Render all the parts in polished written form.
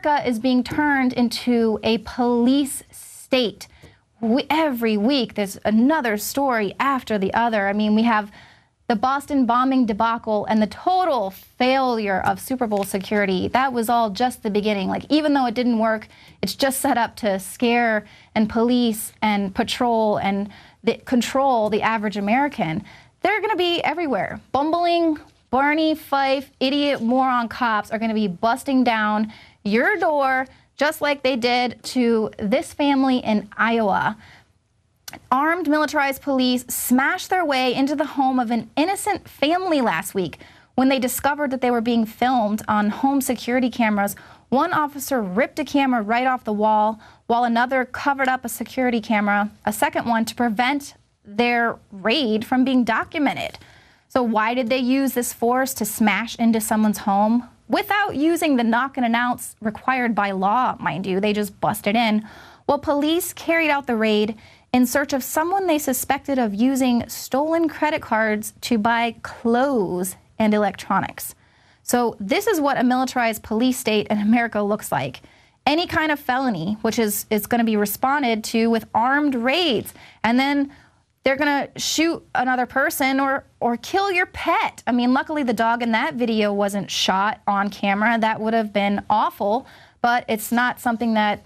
America is being turned into a police state. Every week there's another story after the other. I mean, we have the Boston bombing debacle and the total failure of Super Bowl security. That was all just the beginning. Like, even though it didn't work, it's just set up to scare and police and patrol and control the average American. They're going to be everywhere. Bumbling Barney Fife, idiot moron cops are going to be busting down your door just like they did to this family in Iowa. Armed militarized police smashed their way into the home of an innocent family last week. When they discovered that they were being filmed on home security cameras, one officer ripped a camera right off the wall, while another covered up a security camera, a second one, to prevent their raid from being documented. So why did they use this force to smash into someone's home? Without using the knock and announce required by law, mind you, they just busted in. Well, police carried out the raid in search of someone they suspected of using stolen credit cards to buy clothes and electronics. So this is what a militarized police state in America looks like. Any kind of felony, which is going to be responded to with armed raids, and then they're going to shoot another person or kill your pet. I mean, luckily the dog in that video wasn't shot on camera. That would have been awful, but it's not something that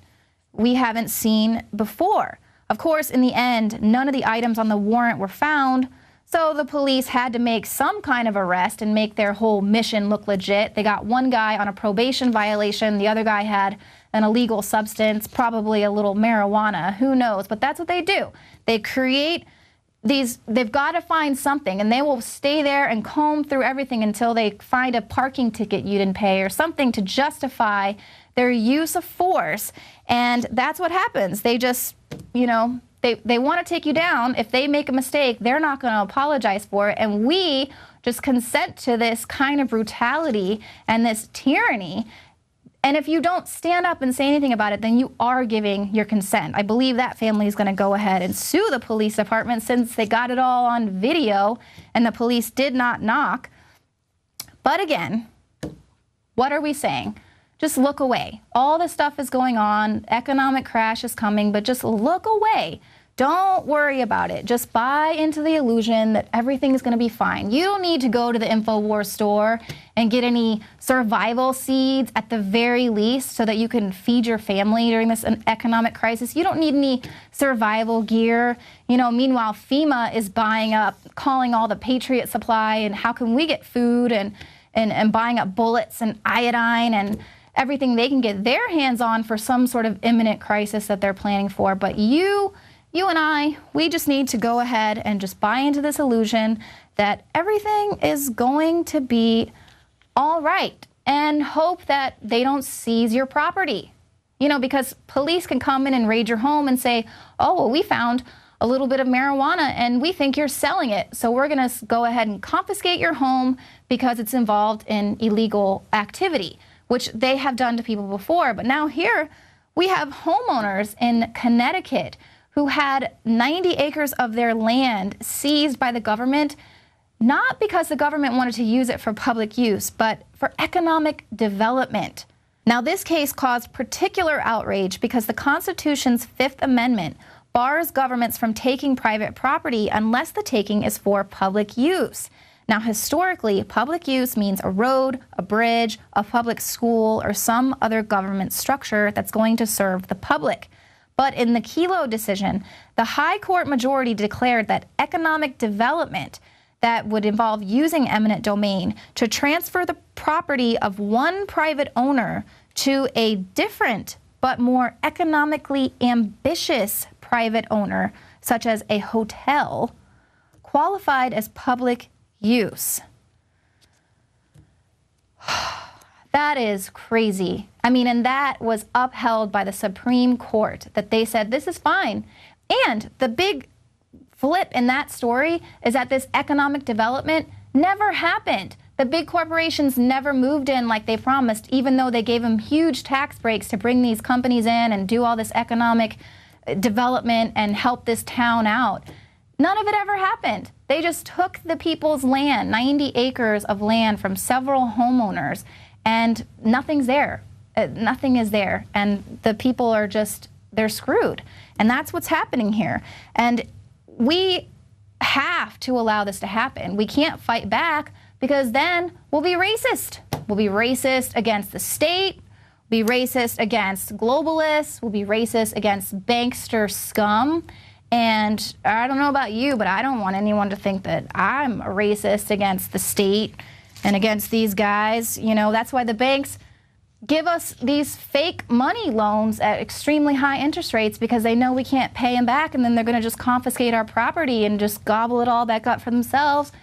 we haven't seen before. Of course, in the end, none of the items on the warrant were found, so the police had to make some kind of arrest and make their whole mission look legit. They got one guy on a probation violation, the other guy had an illegal substance, probably a little marijuana, who knows, but that's what they do. They create they've got to find something, and they will stay there and comb through everything until they find a parking ticket you didn't pay or something to justify their use of force. And that's what happens. They just, you know, they want to take you down. If they make a mistake, they're not going to apologize for it. And we just consent to this kind of brutality and this tyranny. And if you don't stand up and say anything about it, then you are giving your consent. I believe that family is going to go ahead and sue the police department since they got it all on video and the police did not knock. But again, what are we saying? Just look away. All this stuff is going on. Economic crash is coming, but just look away. Don't worry about it. Just buy into the illusion that everything is going to be fine. You don't need to go to the InfoWars store and get any survival seeds at the very least so that you can feed your family during this economic crisis. You don't need any survival gear. You know, meanwhile, FEMA is buying up, calling all the Patriot Supply and how can we get food and buying up bullets and iodine and everything they can get their hands on for some sort of imminent crisis that they're planning for. But you and I, we just need to go ahead and just buy into this illusion that everything is going to be all right and hope that they don't seize your property. You know, because police can come in and raid your home and say, oh, well, we found a little bit of marijuana and we think you're selling it. So we're going to go ahead and confiscate your home because it's involved in illegal activity, which they have done to people before. But now here we have homeowners in Connecticut who had 90 acres of their land seized by the government, not because the government wanted to use it for public use, but for economic development. Now, this case caused particular outrage because the Constitution's Fifth Amendment bars governments from taking private property unless the taking is for public use. Now, historically, public use means a road, a bridge, a public school, or some other government structure that's going to serve the public. But in the Kelo decision, the High Court majority declared that economic development that would involve using eminent domain to transfer the property of one private owner to a different but more economically ambitious private owner, such as a hotel, qualified as public use. That is crazy. I mean, and that was upheld by the Supreme Court, that they said this is fine. And the big flip in that story is that this economic development never happened. The big corporations never moved in like they promised, even though they gave them huge tax breaks to bring these companies in and do all this economic development and help this town out. None of it ever happened. They just took the people's land, 90 acres of land from several homeowners, and nothing's there. Nothing is there. And the people are just, they're screwed. And that's what's happening here. And we have to allow this to happen. We can't fight back, because then we'll be racist. We'll be racist against the state, we'll be racist against globalists, we'll be racist against bankster scum. And I don't know about you, but I don't want anyone to think that I'm a racist against the state and against these guys. You know, that's why the banks give us these fake money loans at extremely high interest rates, because they know we can't pay them back, and then they're going to just confiscate our property and just gobble it all back up for themselves,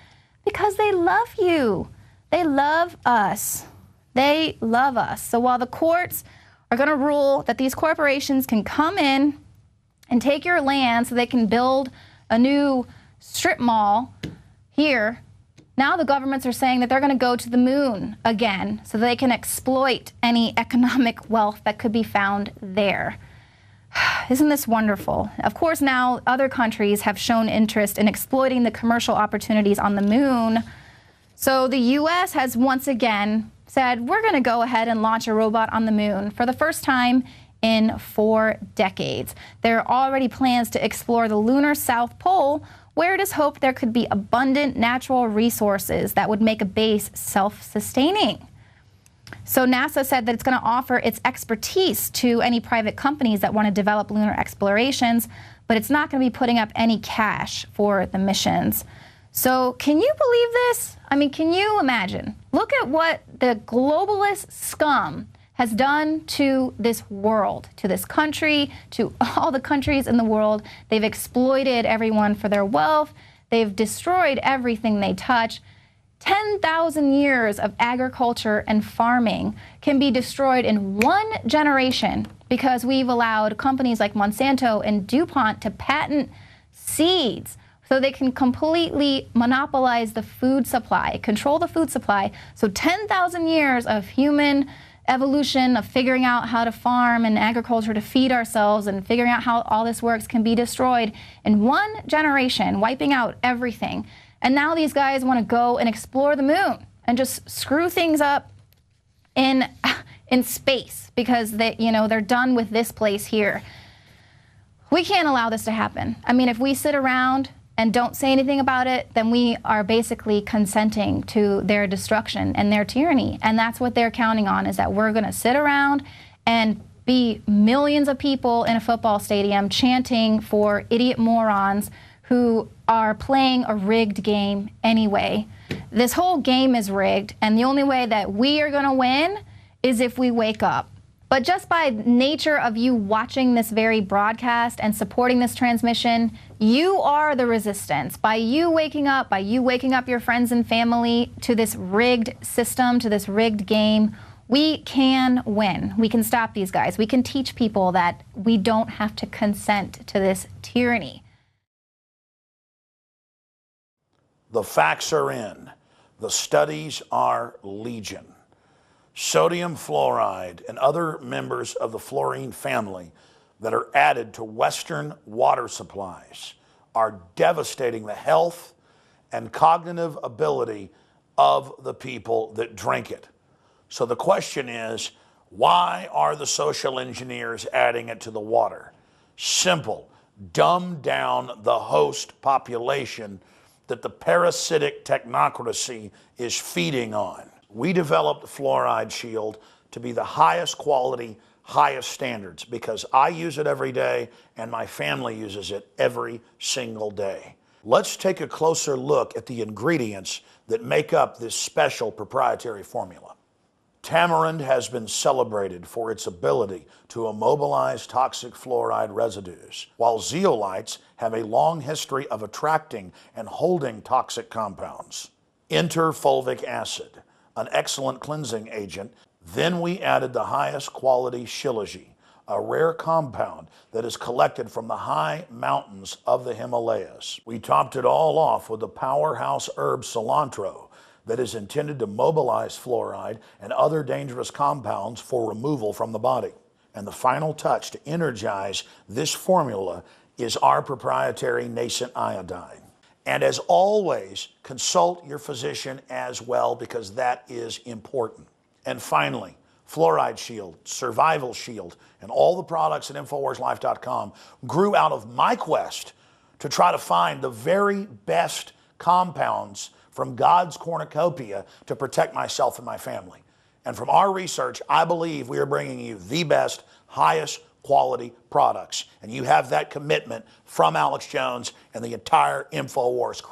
because they love you. They love us. They love us. So while the courts are going to rule that these corporations can come in and take your land so they can build a new strip mall here, now the governments are saying that they're going to go to the moon again so they can exploit any economic wealth that could be found there. Isn't this wonderful? Of course, now other countries have shown interest in exploiting the commercial opportunities on the moon. So the U.S. has once again said, we're going to go ahead and launch a robot on the moon for the first time in 4 decades. There are already plans to explore the lunar South Pole, where it is hoped there could be abundant natural resources that would make a base self-sustaining. So NASA said that it's going to offer its expertise to any private companies that want to develop lunar explorations, but it's not going to be putting up any cash for the missions. So can you believe this? I mean, can you imagine? Look at what the globalist scum has done to this world, to this country, to all the countries in the world. They've exploited everyone for their wealth. They've destroyed everything they touch. 10,000 years of agriculture and farming can be destroyed in 1 generation because we've allowed companies like Monsanto and DuPont to patent seeds so they can completely monopolize the food supply, control the food supply. So 10,000 years of human evolution, of figuring out how to farm and agriculture to feed ourselves and figuring out how all this works, can be destroyed in 1 generation, wiping out everything. And now these guys want to go and explore the moon and just screw things up in space because they're done with this place here. We can't allow this to happen. I mean, if we sit around and don't say anything about it, then we are basically consenting to their destruction and their tyranny. And that's what they're counting on, is that we're going to sit around and be millions of people in a football stadium chanting for idiot morons who are playing a rigged game anyway. This whole game is rigged, and the only way that we are going to win is if we wake up. But just by nature of you watching this very broadcast and supporting this transmission, you are the resistance. By you waking up your friends and family to this rigged system, to this rigged game, we can win. We can stop these guys. We can teach people that we don't have to consent to this tyranny. The facts are in. The studies are legion. Sodium fluoride and other members of the fluorine family that are added to Western water supplies are devastating the health and cognitive ability of the people that drink it. So the question is, why are the social engineers adding it to the water? Simple. Dumb down the host population that the parasitic technocracy is feeding on. We developed the Fluoride Shield to be the highest quality, highest standards, because I use it every day and my family uses it every single day. Let's take a closer look at the ingredients that make up this special proprietary formula. Tamarind has been celebrated for its ability to immobilize toxic fluoride residues, while zeolites have a long history of attracting and holding toxic compounds. Enter fulvic acid, an excellent cleansing agent. Then we added the highest quality shilajit, a rare compound that is collected from the high mountains of the Himalayas. We topped it all off with the powerhouse herb cilantro that is intended to mobilize fluoride and other dangerous compounds for removal from the body. And the final touch to energize this formula is our proprietary nascent iodine. And as always, consult your physician as well, because that is important. And finally, Fluoride Shield, Survival Shield, and all the products at InfoWarsLife.com grew out of my quest to try to find the very best compounds from God's cornucopia to protect myself and my family. And from our research, I believe we are bringing you the best, highest quality products. And you have that commitment from Alex Jones and the entire InfoWars crew.